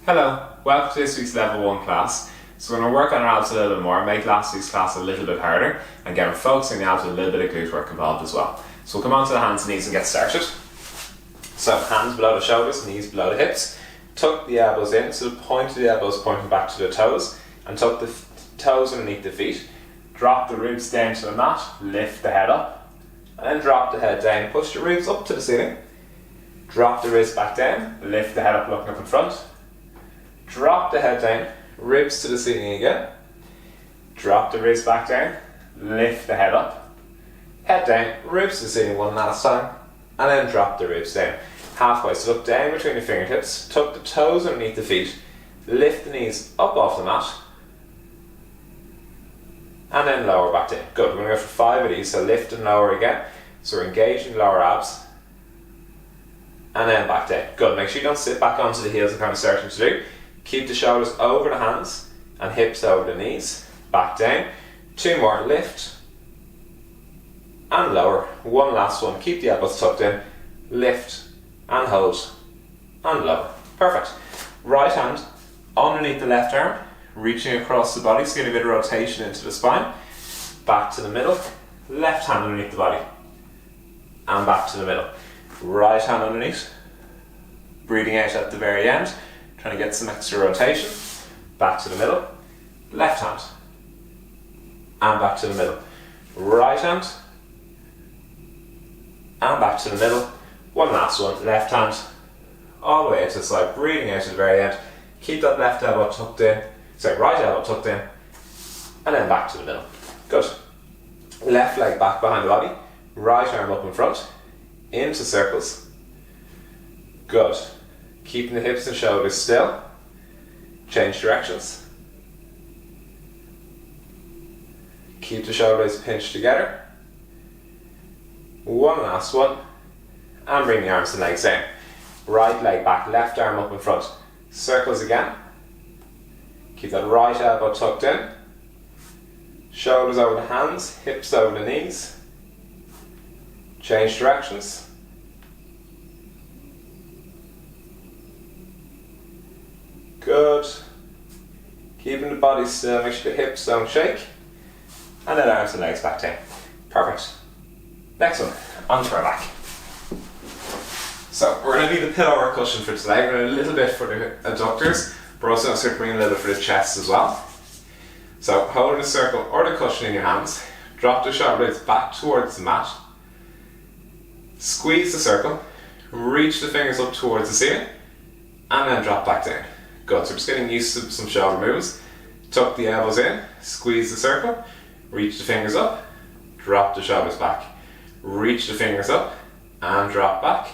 Hello, welcome to this week's Level 1 class. So we're going to work on our abs a little bit more, make last week's class a little bit harder, and get focusing on the abs with a little bit of glute work involved as well. So we'll come on to the hands and knees and get started. So hands below the shoulders, knees below the hips. Tuck the elbows in, so the point of the elbows pointing back to the toes, and tuck the toes underneath the feet. Drop the ribs down to the mat, lift the head up, and then drop the head down. Push the ribs up to the ceiling. Drop the wrist back down, lift the head up looking up in front. Drop the head down, ribs to the ceiling again. Drop the ribs back down, lift the head up. Head down, ribs to the ceiling one last time, and then drop the ribs down. Halfway, so look down between the fingertips, tuck the toes underneath the feet, lift the knees up off the mat, and then lower back down. Good, we're going to go for 5 of these, so lift and lower again. So we're engaging lower abs, and then back down. Good, make sure you don't sit back onto the heels and kind of starting to do. Keep the shoulders over the hands and hips over the knees. Back down. 2 more, lift and lower. 1 last one, keep the elbows tucked in, lift and hold and lower. Perfect. Right hand underneath the left arm, reaching across the body, so getting a bit of rotation into the spine. Back to the middle, left hand underneath the body and back to the middle. Right hand underneath, breathing out at the very end, trying to get some extra rotation. Back to the middle, left hand and back to the middle. Right hand and back to the middle. 1 last one, left hand all the way out to the side, breathing out at the very end. Keep that left elbow tucked in, right elbow tucked in, and then back to the middle. Good. Left leg back behind the body, right arm up in front, into circles. Good. Keeping the hips and shoulders still. Change directions. Keep the shoulders pinched together. 1 last one. And bring the arms and legs down. Right leg back, left arm up in front. Circles again. Keep that right elbow tucked in. Shoulders over the hands, hips over the knees. Change directions. Good. Keeping the body still, make sure the hips don't shake. And then arms and legs back down. Perfect. Next one, onto our back. So we're going to need a pillow or cushion for today. We're going to do a little bit for the adductors, but also going to start bringing a little bit for the chest as well. So holding the circle or the cushion in your hands, drop the shoulder blades back towards the mat. Squeeze the circle, reach the fingers up towards the ceiling, and then drop back down. Good, so we're just getting used to some shoulder moves. Tuck the elbows in, squeeze the circle, reach the fingers up, drop the shoulders back. Reach the fingers up, and drop back.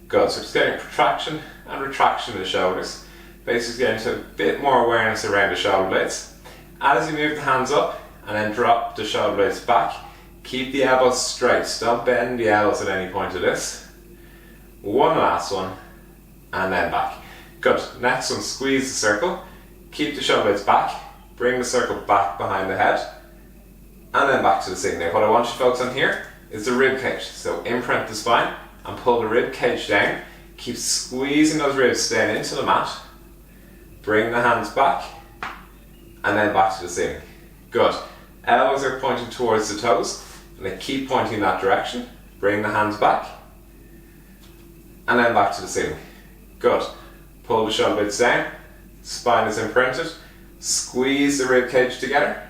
Good, so just getting protraction and retraction of the shoulders. Basically getting to a bit more awareness around the shoulder blades. As you move the hands up, and then drop the shoulder blades back, keep the elbows straight, so don't bend the elbows at any point of this. 1 last one, and then back. Good, next one, squeeze the circle, keep the shoulder blades back, bring the circle back behind the head, and then back to the ceiling. Now what I want you to focus on here is the rib cage, so imprint the spine and pull the rib cage down, keep squeezing those ribs down into the mat, bring the hands back, and then back to the ceiling. Good. Elbows are pointing towards the toes, and they keep pointing in that direction. Bring the hands back, and then back to the ceiling. Good. Pull the shoulder blades down, spine is imprinted, squeeze the rib cage together.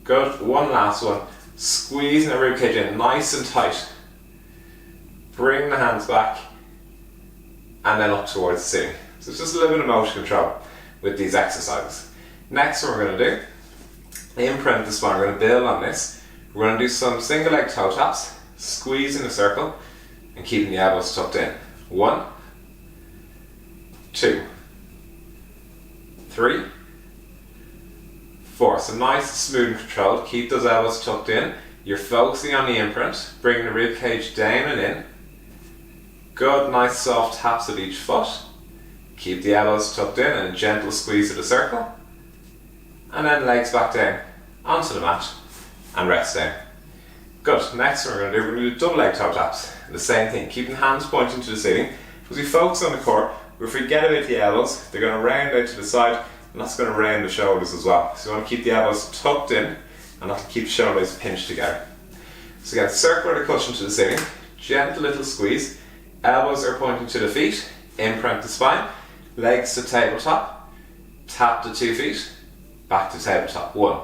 Good. 1 last one. Squeezing the rib cage in nice and tight. Bring the hands back, and then up towards the ceiling. So it's just a little bit of motion control with these exercises. Next what we're going to do, imprint the spine. We're going to build on this. We're going to do some single leg toe taps, squeezing the circle and keeping the elbows tucked in. 1, 2, 3, 4. So nice, smooth and controlled. Keep those elbows tucked in. You're focusing on the imprint. Bring the rib cage down and in. Good, nice soft taps of each foot. Keep the elbows tucked in and a gentle squeeze of the circle. And then legs back down onto the mat and rest down. Good, next we're going to do double leg toe taps. The same thing, keeping hands pointing to the ceiling. As we focus on the core, we forget about the elbows, they're going to round out to the side, and that's going to round the shoulders as well. So you want to keep the elbows tucked in, and not keep the shoulders pinched together. So again, circular the cushion to the ceiling, gentle little squeeze, elbows are pointing to the feet, imprint the spine, legs to tabletop, tap the 2 feet, back to tabletop. 1,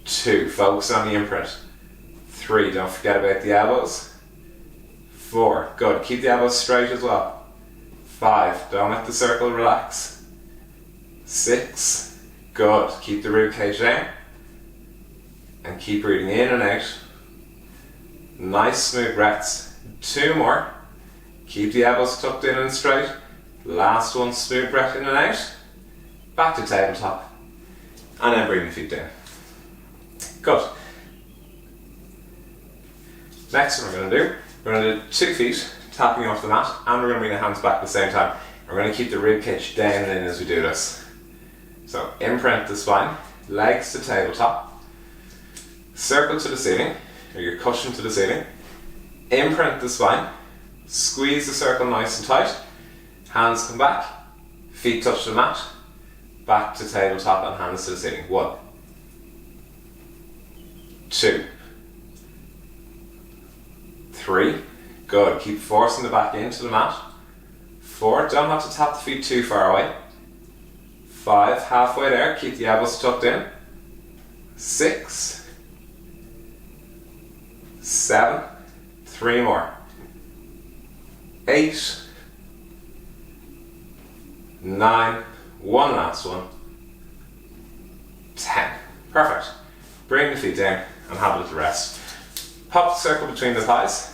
2, focus on the imprint. 3, don't forget about the elbows. 4, good, keep the elbows straight as well. 5, don't let the circle relax. 6, good, keep the rib cage down. And keep breathing in and out. Nice smooth breaths. 2 more. Keep the elbows tucked in and straight. Last one, smooth breath in and out. Back to tabletop. And then bring the feet down. Good. Next what we're going to do, we're going to do 2 feet tapping off the mat, and we're going to bring the hands back at the same time. We're going to keep the rib cage down and in as we do this. So imprint the spine, legs to tabletop, circle to the ceiling, or your cushion to the ceiling, imprint the spine, squeeze the circle nice and tight, hands come back, feet touch the mat, back to tabletop and hands to the ceiling. 1, 2, 3, good, keep forcing the back into the mat. 4, don't have to tap the feet too far away. 5, halfway there, keep the elbows tucked in. 6, 7, 3 more. 8, 9, one last one. 10. Perfect. Bring the feet down and have a little rest. Pop the circle between the thighs.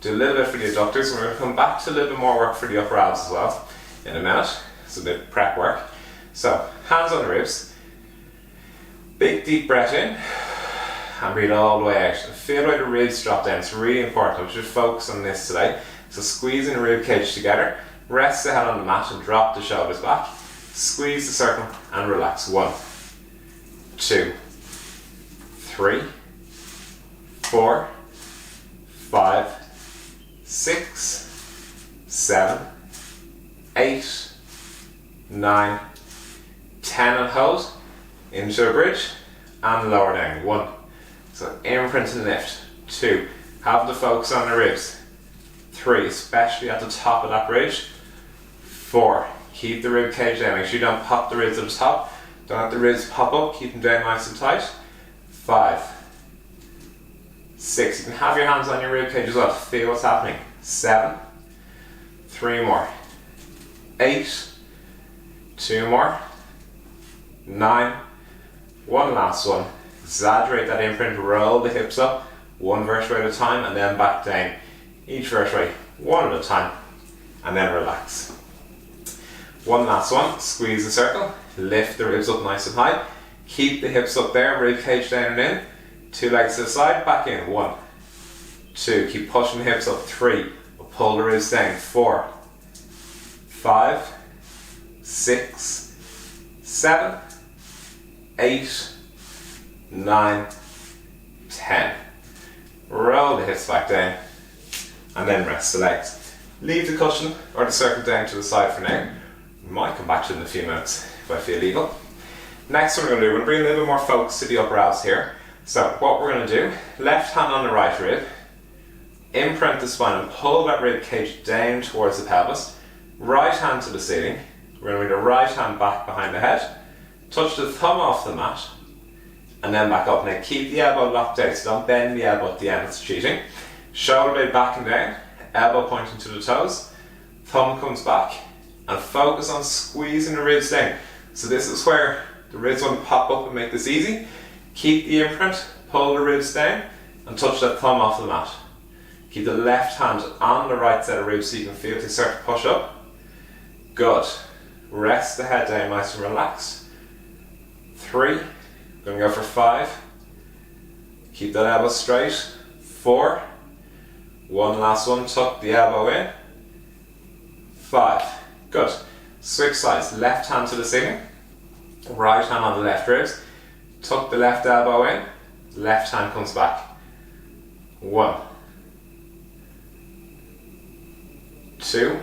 Do a little bit for the adductors, and we're going to come back to a little bit more work for the upper abs as well in a minute. It's a bit of prep work. So, hands on the ribs. Big deep breath in and breathe all the way out. Feel how the ribs drop down. It's really important. I want you to focus on this today. So squeezing the rib cage together. Rest the head on the mat and drop the shoulders back. Squeeze the circle and relax. 1, 2, 3, 4, 5, 6, 7, 8, 9, 10 and hold into a bridge and lower down. 1, so imprint and lift. 2, have the focus on the ribs. 3, especially at the top of that bridge. 4, keep the rib cage down. Make sure you don't pop the ribs at the top. Don't let the ribs pop up. Keep them down nice and tight. 5, 6, you can have your hands on your rib cage as well. Feel what's happening. 7, 3 more. 8, 2 more. 9, one last one. Exaggerate that imprint, roll the hips up, 1 vertebrae at a time, and then back down. Each vertebrae, 1 at a time, and then relax. 1 last one, squeeze the circle, lift the ribs up nice and high, keep the hips up there, rib cage down and in, 2 legs to the side, back in. 1, 2, keep pushing the hips up. 3, pull the ribs down. 4, 5, 6, 7, 8, 9, 10. Roll the hips back down and then rest the legs. Leave the cushion or the circle down to the side for now. We might come back to it in a few minutes if I feel able. Next what we're going to do, we're going to bring a little bit more focus to the upper abs here. So what we're going to do, left hand on the right rib, imprint the spine and pull that rib cage down towards the pelvis. Right hand to the ceiling. We're going to bring the right hand back behind the head. Touch the thumb off the mat and then back up. Now keep the elbow locked out, so don't bend the elbow at the end, it's cheating. Shoulder blade back and down, elbow pointing to the toes, thumb comes back, and focus on squeezing the ribs down. So this is where the ribs want to pop up and make this easy. Keep the imprint, pull the ribs down, and touch that thumb off the mat. Keep the left hand on the right set of ribs so you can feel they start to push up. Good. Rest the head down nice and relaxed. 3, going to go for 5. Keep that elbow straight. 4, one last one, tuck the elbow in. 5, good. Switch sides, left hand to the ceiling, right hand on the left ribs. Tuck the left elbow in, left hand comes back. 1, 2,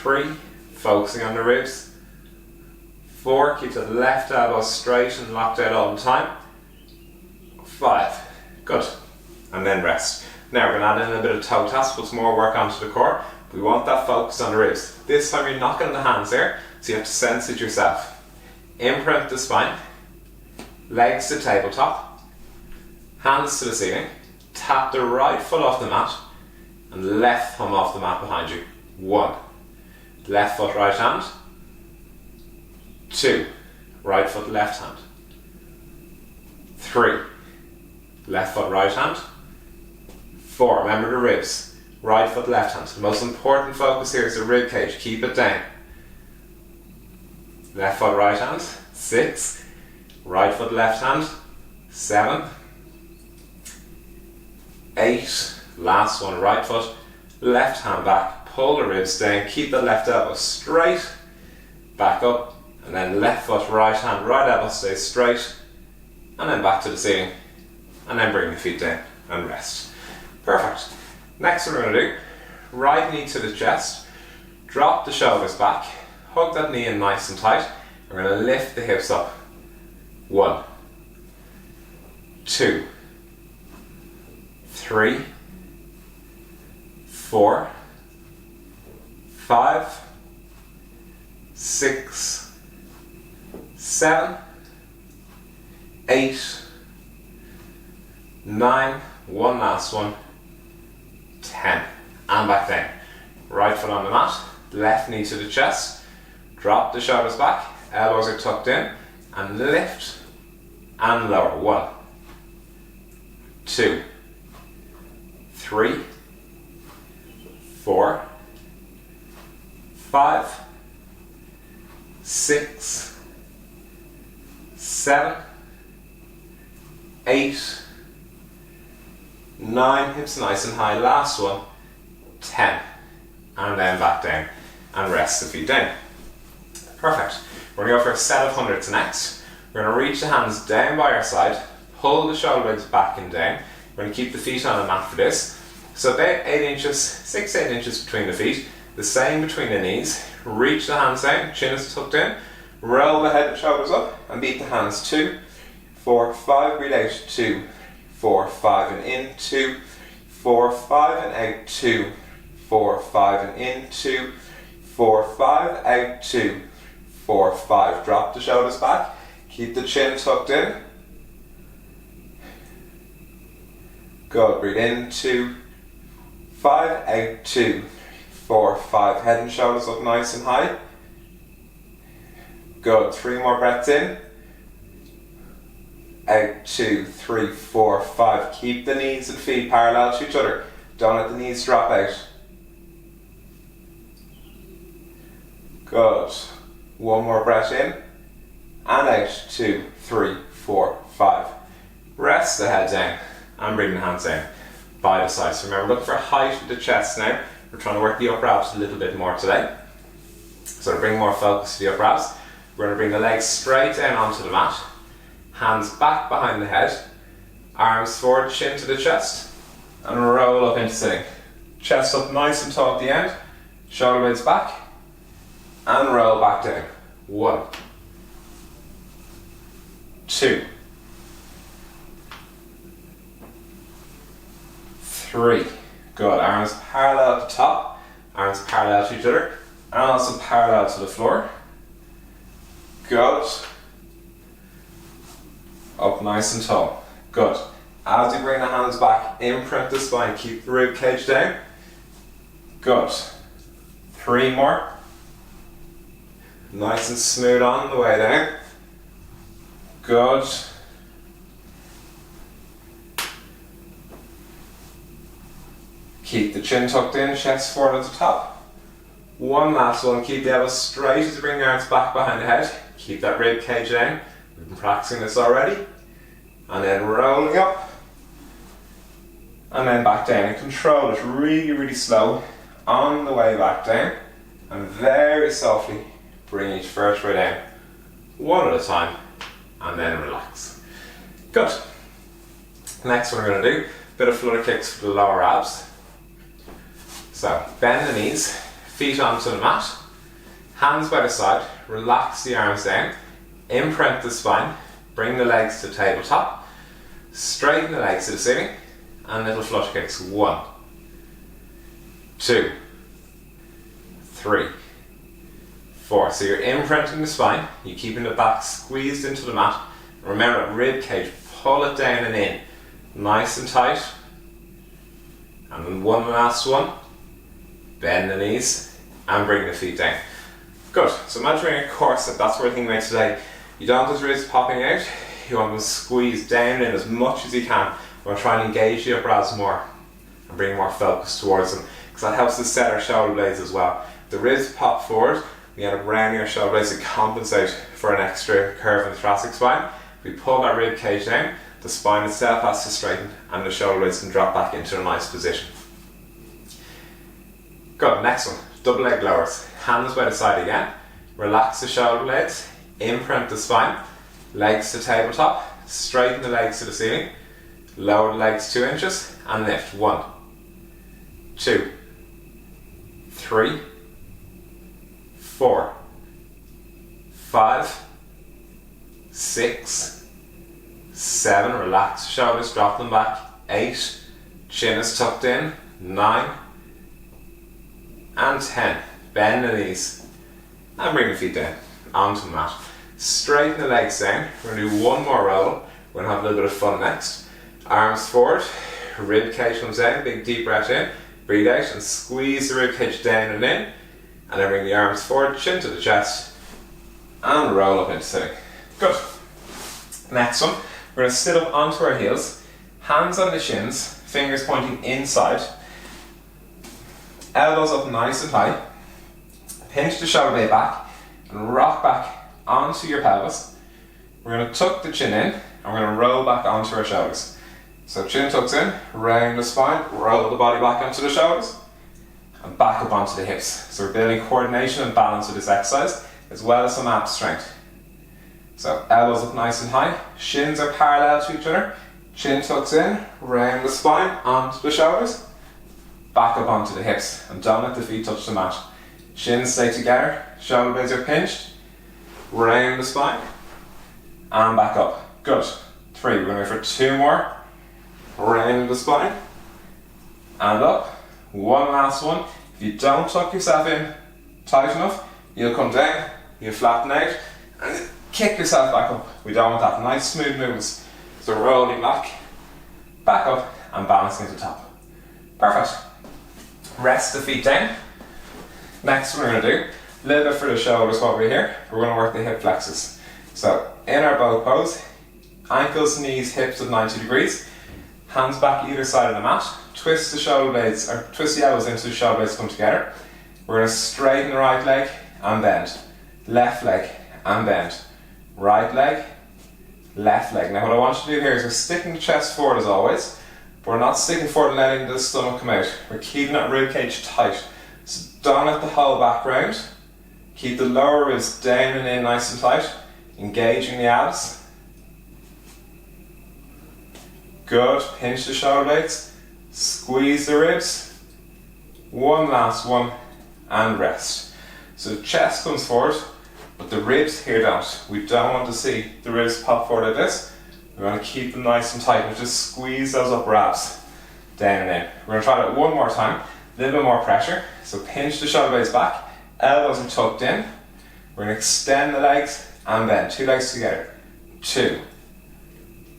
3, focusing on the ribs. 4, keep the left elbow straight and locked out all the time. 5, good. And then rest. Now we're going to add in a bit of toe taps, put some more work onto the core. We want that focus on the ribs. This time you're not getting the hands there, so you have to sense it yourself. Imprint the spine, legs to tabletop, hands to the ceiling. Tap the right foot off the mat and left thumb off the mat behind you. 1, left foot, right hand. 2, right foot, left hand. 3, left foot, right hand. 4, remember the ribs, right foot, left hand. The most important focus here is the rib cage, keep it down. Left foot, right hand. 6, right foot, left hand. 7, 8, last one, right foot, left hand back, pull the ribs down, keep the left elbow straight, back up, and then left foot, right hand, right elbow stays straight, and then back to the ceiling, and then bring the feet down and rest. Perfect. Next what we're going to do, right knee to the chest, drop the shoulders back, hug that knee in nice and tight. We're going to lift the hips up. 1, 2, 3, 4, 5, 6, 7, 8, 9, one last one, 10, and back down. Right foot on the mat, left knee to the chest, drop the shoulders back, elbows are tucked in, and lift and lower. 1, 2, 3, 4, 5, 6, 7, 8, 9, hips nice and high, last one, 10, and then back down and rest the feet down. Perfect. We're going to go for a set of hundreds next. We're going to reach the hands down by our side, pull the shoulder blades back and down. We're going to keep the feet on the mat for this. So about 8 inches, 6-8 inches between the feet, the same between the knees. Reach the hands down, chin is tucked in, roll the head and shoulders up, and beat the hands. 2, 4, 5, breathe out, 2, 4, 5, and in, 2, 4, 5, and out, 2, 4, 5, and in, 2, 4, 5, out, 2, 4, 5. Drop the shoulders back, keep the chin tucked in. Good, breathe in, 2, 5, out, 2, 4, 5. Head and shoulders up nice and high. Good, 3 more breaths in. Out, 2, 3, 4, 5. Keep the knees and feet parallel to each other. Don't let the knees drop out. Good. 1 more breath in. And out, 2, 3, 4, 5. Rest the head down and bring the hands down by the sides. Remember, look for height of the chest now. We're trying to work the upper abs a little bit more today. So to bring more focus to the upper abs, we're going to bring the legs straight down onto the mat. Hands back behind the head, arms forward, chin to the chest, and roll up into sitting. Chest up nice and tall at the end, shoulder blades back, and roll back down. 1, 2, 3. Good. Arms parallel at the top, arms parallel to each other, and also parallel to the floor. Good. Up nice and tall. Good. As you bring the hands back, imprint the spine, keep the rib cage down. Good. 3 more. Nice and smooth on the way down. Good. Keep the chin tucked in, chest forward at the top. 1 last one, keep the elbows straight as you bring the arms back behind the head. Keep that rib cage down. We've been practicing this already. And then rolling up. And then back down. And control it really, really slow on the way back down. And very softly bring each vertebrae down. 1 at a time. And then relax. Good. Next what we're going to do, a bit of flutter kicks for the lower abs. So bend the knees, feet onto the mat, hands by the side, relax the arms down, imprint the spine, bring the legs to tabletop, straighten the legs to the ceiling, and little flutter kicks. 1, 2, 3, 4. So you're imprinting the spine, you're keeping the back squeezed into the mat. Remember, rib cage, pull it down and in, nice and tight. And then one last one, bend the knees and bring the feet down. Good, so imagine wearing a corset, that's what we're thinking about today. You don't want those ribs popping out, you want them squeezed down in as much as you can. We're trying to engage the upper abs more and bring more focus towards them, because that helps us set our shoulder blades as well. If the ribs pop forward, we end up rounding our shoulder blades to compensate for an extra curve in the thoracic spine. If we pull that rib cage down, the spine itself has to straighten and the shoulder blades can drop back into a nice position. Good, next one, double leg lowers. Hands by the side again, relax the shoulder blades, imprint the spine, legs to tabletop, straighten the legs to the ceiling, lower the legs 2 inches and lift. 1, 2, 3, 4, 5, 6, 7, relax the shoulders, drop them back. 8, chin is tucked in. 9 and 10. Bend the knees and bring the feet down onto the mat. Straighten the legs down. We're going to do one more roll. We're going to have a little bit of fun next. Arms forward, rib cage comes down, big deep breath in, breathe out and squeeze the rib cage down and in, and then bring the arms forward, chin to the chest and roll up into sitting. Good. Next one, we're going to sit up onto our heels, hands on the shins, fingers pointing inside, elbows up nice and high, pinch the shoulder blade back and rock back onto your pelvis. We're going to tuck the chin in and we're going to roll back onto our shoulders. So chin tucks in, round the spine, roll the body back onto the shoulders and back up onto the hips. So we're building coordination and balance with this exercise as well as some ab strength. So elbows up nice and high, shins are parallel to each other, chin tucks in, round the spine, onto the shoulders, back up onto the hips, and don't let the feet touch the mat. Shins stay together, shoulder blades are pinched, round the spine, and back up. Good. 3, we're going to go for 2 more, round the spine, and up. One last one. If you don't tuck yourself in tight enough, you'll come down, you'll flatten out, and kick yourself back up. We don't want that. Nice smooth movements. So rolling back up, and balancing to the top. Perfect. Rest the feet down. Next we're going to do, a little bit for the shoulders while we're here, we're going to work the hip flexors. So in our bow pose, ankles, knees, hips at 90 degrees, hands back either side of the mat, twist the shoulder blades, or twist the elbows into the shoulder blades come together. We're going to straighten the right leg and bend, left leg and bend, right leg, left leg. Now what I want you to do here is we're sticking the chest forward as always, but we're not sticking forward and letting the stomach come out. We're keeping that rib cage tight. So don't let the whole back round. Keep the lower ribs down and in nice and tight, engaging the abs. Good, pinch the shoulder blades, squeeze the ribs. One last one, and rest. So the chest comes forward, but the ribs here don't. We don't want to see the ribs pop forward like this. We want to keep them nice and tight and just squeeze those upper abs down and in. We're going to try that one more time, a little bit more pressure. So pinch the shoulder blades back, elbows are tucked in. We're going to extend the legs and bend, 2 legs together. 2,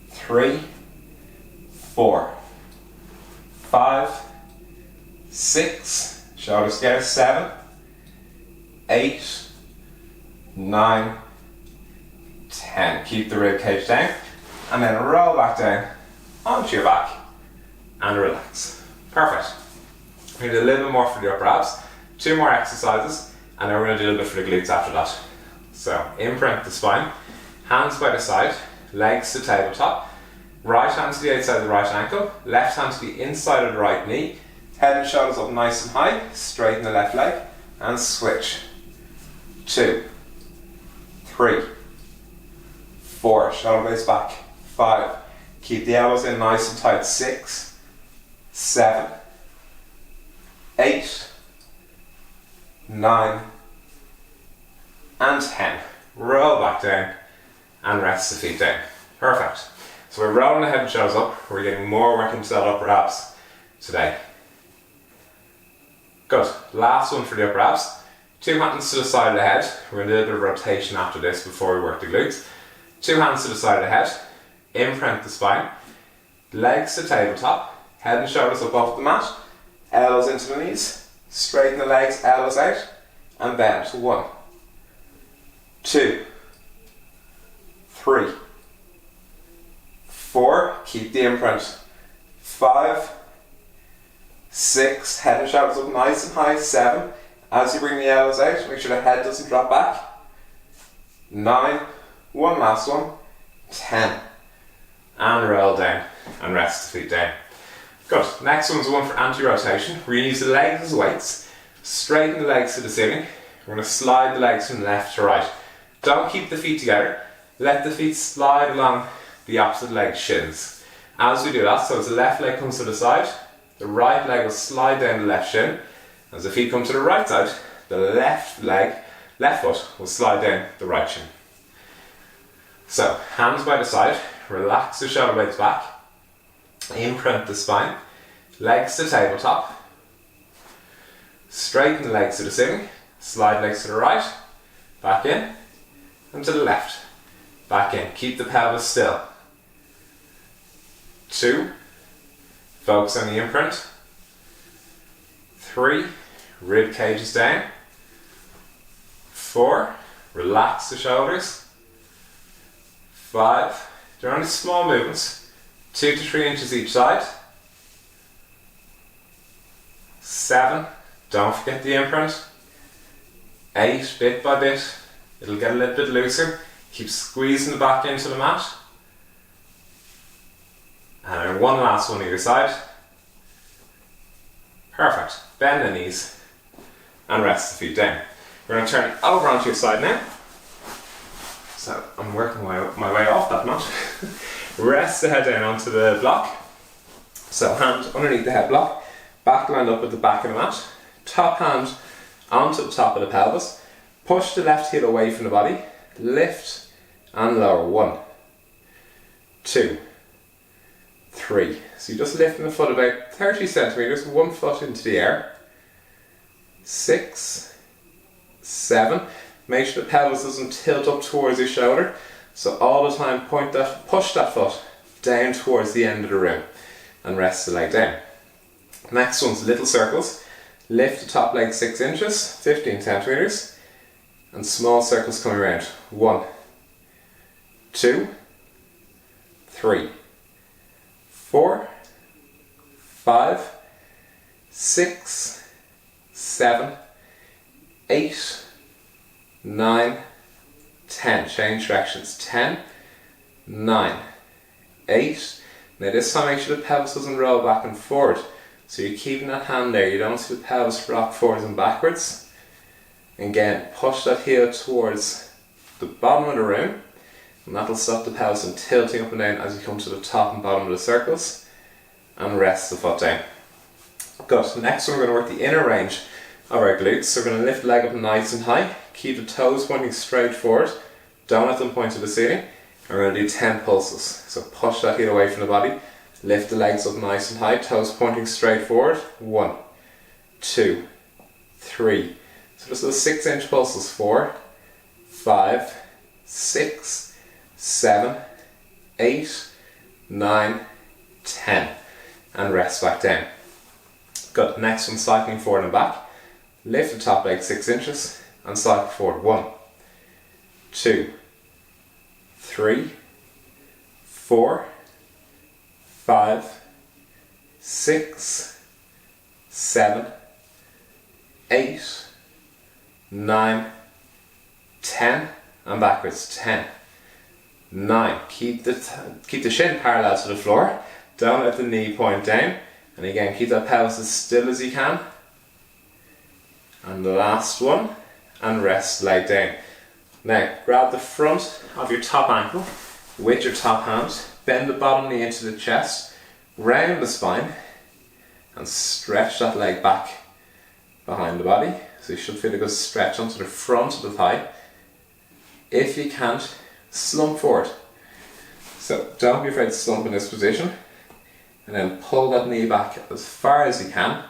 3, 4, 5, 6, shoulders together, 7, 8, 9, 10. Keep the rib cage down and then roll back down onto your back and relax. Perfect. We're going to do a little bit more for the upper abs, 2 more exercises, and then we're going to do a little bit for the glutes after that. So imprint the spine, hands by the side, legs to tabletop, right hand to the outside of the right ankle, left hand to the inside of the right knee, head and shoulders up nice and high, straighten the left leg, and switch. 2, 3, 4, shoulder blades back. 5, keep the elbows in nice and tight. 6, 7, 8, 9, and 10. Roll back down and rest the feet down. Perfect. So we're rolling the head and shoulders up. We're getting more work into that upper abs today. Good. Last one for the upper abs. 2 hands to the side of the head. We're going to do a bit of rotation after this before we work the glutes. 2 hands to the side of the head. Imprint the spine. Legs to tabletop. Head and shoulders up off the mat. Elbows into the knees. Straighten the legs, elbows out. And bend. 1, 2, 3, 4. Keep the imprint. 5, 6. Head and shoulders up nice and high. 7. As you bring the elbows out, make sure the head doesn't drop back. 9. One last one. 10. And roll down and rest the feet down. Good. Next one's one for anti-rotation. We're going to use the legs as weights. Straighten the legs to the ceiling. We're going to slide the legs from left to right. Don't keep the feet together. Let the feet slide along the opposite leg shins. As we do that, so as the left leg comes to the side, the right leg will slide down the left shin. As the feet come to the right side, the left foot will slide down the right shin. So, hands by the side, relax the shoulder blades back, imprint the spine, legs to tabletop, straighten the legs to the ceiling, slide legs to the right, back in, and to the left, back in. Keep the pelvis still. 2, focus on the imprint. 3, rib cages down. 4, relax the shoulders. 5, they're only small movements, 2 to 3 inches each side. 7, don't forget the imprint. 8, bit by bit, it'll get a little bit looser. Keep squeezing the back into the mat. And then one last one either side. Perfect. Bend the knees and rest the feet down. We're going to turn over onto your side now. So I'm working my way off that mat. Rest the head down onto the block. So hand underneath the head block, back lined up with the back of the mat. Top hand onto the top of the pelvis. Push the left heel away from the body. Lift and lower. 1, 2, 3. So you're just lifting the foot about 30 centimeters, 1 foot into the air. 6, 7. Make sure the pelvis doesn't tilt up towards your shoulder. So all the time push that foot down towards the end of the room and rest the leg down. Next one's little circles. Lift the top leg 6 inches, 15 centimeters, and small circles coming around. 1, 2, 3, 4, 5, 6, 7, 8, 9, 10. Change directions. 10, 9, 8. Now this time make sure the pelvis doesn't roll back and forward. So you're keeping that hand there. You don't see the pelvis rock forwards and backwards. Again, push that heel towards the bottom of the room, and that'll stop the pelvis from tilting up and down as you come to the top and bottom of the circles, and rest the foot down. Good. Next one, we're going to work the inner range of our glutes. So we're going to lift the leg up nice and high, keep the toes pointing straight forward, don't let them point to the ceiling, and we're going to do 10 pulses. So push that heel away from the body, lift the legs up nice and high, toes pointing straight forward. 1, 2, 3. So just those 6-inch pulses. 4, 5, 6, 7, 8, 9, 10. And rest back down. Good. Next one, cycling forward and back. Lift the top leg 6 inches and cycle forward. 1, 2, 3, 4, 5, 6, 7, 8, 9, 10, and backwards. 10, 9. Keep the shin parallel to the floor. Don't let the knee point down. And again, keep that pelvis as still as you can. And the last one, and rest leg down. Now, grab the front of your top ankle with your top hand. Bend the bottom knee into the chest. Round the spine. And stretch that leg back behind the body. So So you should feel a good stretch onto the front of the thigh. If you can't, slump forward. So don't be afraid to slump in this position, and then pull that knee back as far as you can.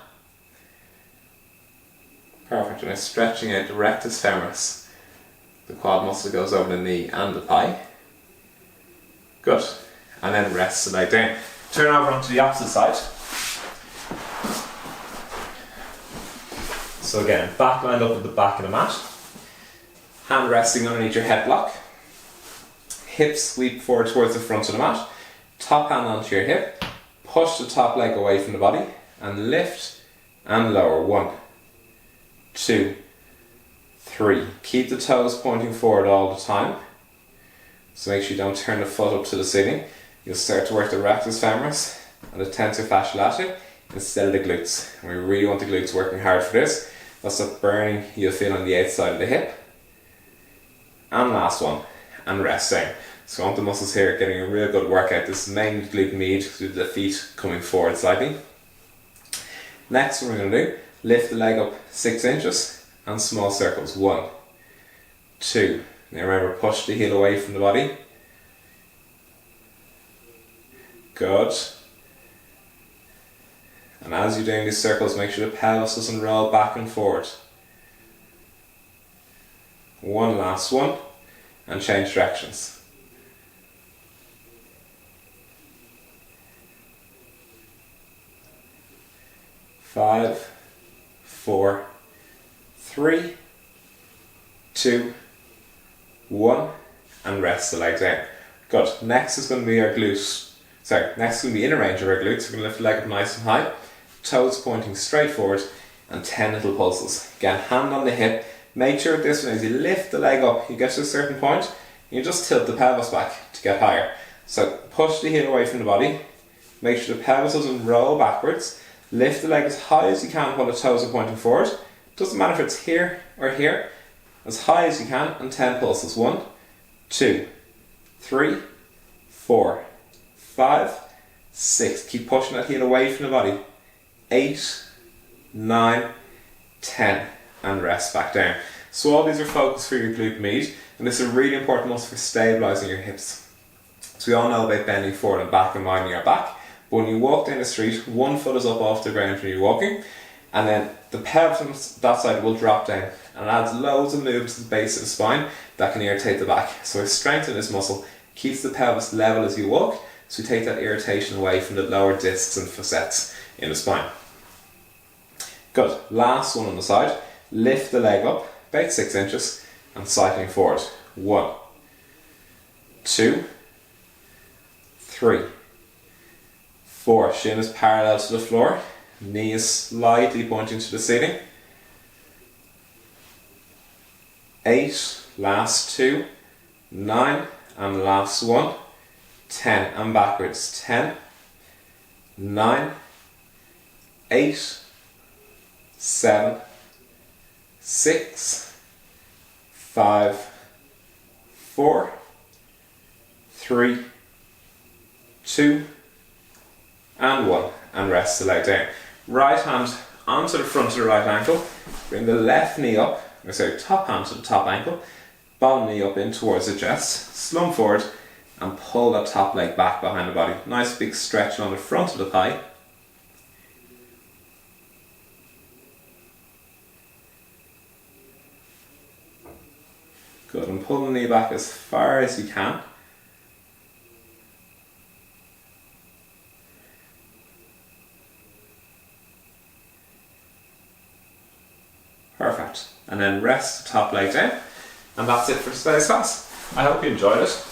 Perfect, and now stretching out the rectus femoris. The quad muscle goes over the knee and the thigh. Good, and then rest the leg down. Turn over onto the opposite side. So again, back lined up at the back of the mat. Hand resting underneath your head block. Hips sweep forward towards the front of the mat. Top hand onto your hip. Push the top leg away from the body and lift and lower. 1, 2, 3. Keep the toes pointing forward all the time. So make sure you don't turn the foot up to the ceiling. You'll start to work the rectus femoris and the tensor fasciae latae instead of the glutes. And we really want the glutes working hard for this. That's the burning you'll feel on the outside of the hip. And last one, and rest down. So I want the muscles here getting a real good workout. This is mainly glute med with the feet coming forward slightly. Next, what we're going to do, lift the leg up 6 inches and small circles. 1, 2. Now remember, push the heel away from the body. Good. And as you're doing these circles, make sure the pelvis doesn't roll back and forward. One last one, and change directions. Five, 4, 3, 2, 1, and rest the legs down. Good. Next is going to be our glutes. Next is going to be inner range of our glutes. We're going to lift the leg up nice and high, toes pointing straight forward, and 10 little pulses. Again, hand on the hip. Make sure at this one, as you lift the leg up, you get to a certain point, you just tilt the pelvis back to get higher. So push the heel away from the body, make sure the pelvis doesn't roll backwards, lift the leg as high as you can while the toes are pointing forward. Doesn't matter if it's here or here, as high as you can, and 10 pulses. 1, 2, 3, 4, 5, 6. Keep pushing that heel away from the body. 8, 9, 10. And rest back down. So all these are focused for your glute med, and this is a really important muscle for stabilising your hips. So we all know about bending forward and back and minding your back, but when you walk down the street, one foot is up off the ground when you're walking, and then the pelvis on that side will drop down, and it adds loads of movement to the base of the spine that can irritate the back. So we strengthen this muscle, keeps the pelvis level as you walk, so we take that irritation away from the lower discs and facets in the spine. Good. Last one on the side. Lift the leg up about 6 inches and cycling forward. 1, 2, 3, 4. Shin is parallel to the floor. Knee is slightly pointing to the ceiling. 8. Last 2. 9. And last 1. 10. And backwards. 10. 9. 8. 7. 6, 5, 4, 3, 2, and 1, and rest the leg down. Right hand onto the front of the right ankle, bring the left knee up, top hand to the top ankle, bottom knee up in towards the chest, slump forward, and pull that top leg back behind the body. Nice big stretch on the front of the thigh. Good, and pull the knee back as far as you can. Perfect. And then rest the top leg down. And that's it for today's class. I hope you enjoyed it.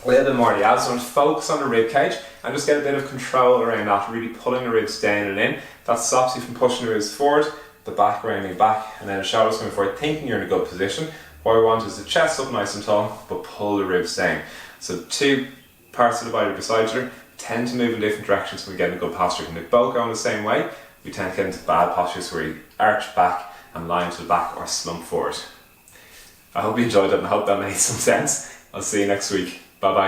A little bit more of the abs. I want to focus on the rib cage and just get a bit of control around that, really pulling the ribs down and in. That stops you from pushing the ribs forward, the back rounding back, and then the shoulders coming forward, thinking you're in a good position. What we want is the chest up nice and tall, but pull the ribs down. So 2 parts of the body beside each other tend to move in different directions when we get in a good posture. When they both go in the same way, we tend to get into bad postures where you arch back and line to the back or slump forward. I hope you enjoyed it and I hope that made some sense. I'll see you next week. Bye bye.